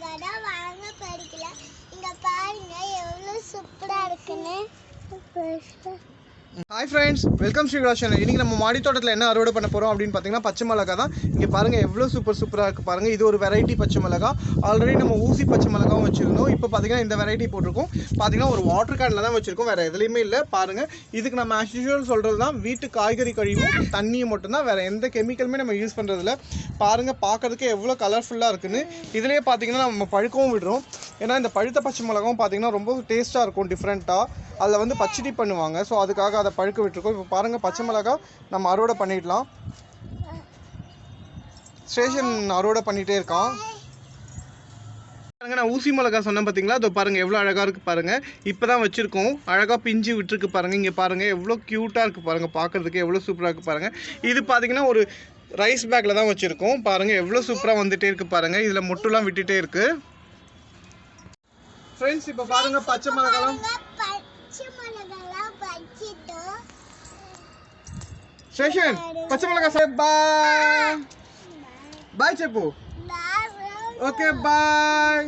மிளகாய் தான் வாங்க படிக்கல. இங்க பாருங்க எவ்வளவு சூப்பரா இருக்குன்னு. Hi friends, welcome Sri Rashan. இன்றைக்கி நம்ம மாடி தோட்டத்தில் என்ன அறுவடை பண்ண போகிறோம் அப்படின்னு பார்த்தீங்கன்னா பச்சை மிளகா தான். இங்கே பாருங்கள் எவ்வளோ சூப்பராக இருக்குது பாருங்கள். இது ஒரு வெரைட்டி பச்சை மிளகா. ஆல்ரெடி நம்ம ஊசி பச்சை மிளகாவும் வச்சுருந்தோம். இப்போ பார்த்தீங்கன்னா இந்த வெரைட்டி போட்டிருக்கோம். பார்த்தீங்கன்னா ஒரு வாட்டர் கேனில் தான் வச்சுருக்கோம், வேறு எதுலேயுமே இல்லை. பாருங்கள், இதுக்கு நம்ம ஆஸ் யூஷுவல் சொல்கிறது தான், வீட்டு காய்கறி கழிவும் தண்ணியும் மட்டும்தான், வேறு எந்த கெமிக்கலுமே நம்ம யூஸ் பண்ணுறதில்ல. பாருங்கள், பார்க்குறதுக்கு எவ்வளோ கலர்ஃபுல்லாக இருக்குன்னு. இதிலே பார்த்தீங்கன்னா நம்ம பழுக்கவும் விடுறோம். ஏன்னா இந்த பழுத்த பச்சை மிளகாவும் பார்த்தீங்கன்னா ரொம்ப டேஸ்ட்டாக இருக்கும், டிஃப்ரெண்ட்டாக. அதில் வந்து பச்சடி பண்ணுவாங்க, ஸோ அதுக்காக அதை பழுக்க விட்டுருக்கோம். இப்போ பாருங்கள், பச்சை மிளகா நம்ம அறுவடை பண்ணிடலாம். ஸ்டேஷன் அறுவடை பண்ணிகிட்டே இருக்கான். பாருங்கள், நான் ஊசி மிளகா சொன்னேன் பார்த்தீங்களா, அதை பாருங்கள் எவ்வளோ அழகாக இருக்குது பாருங்கள். இப்போ தான் வச்சுருக்கோம், அழகாக பிஞ்சு விட்டுருக்கு பாருங்கள். இங்கே பாருங்கள் எவ்வளோ க்யூட்டாக இருக்குது பாருங்கள், பார்க்குறதுக்கு எவ்வளோ சூப்பராக இருக்குது பாருங்கள். இது பார்த்தீங்கன்னா ஒரு ரைஸ் பேக்கில் தான் வச்சுருக்கோம். பாருங்கள் எவ்வளோ சூப்பராக வந்துகிட்டே இருக்குது பாருங்கள். இதில் முட்டுலாம் விட்டுட்டே இருக்குது. ஃப்ரெண்ட்ஸ், இப்போ பாருங்கள் பச்சை மிளகாலாம் ஸ்டேஷன் పచ్చ మిளగా సే బాయ్ బాయ్ చెప్పు. Okay bye.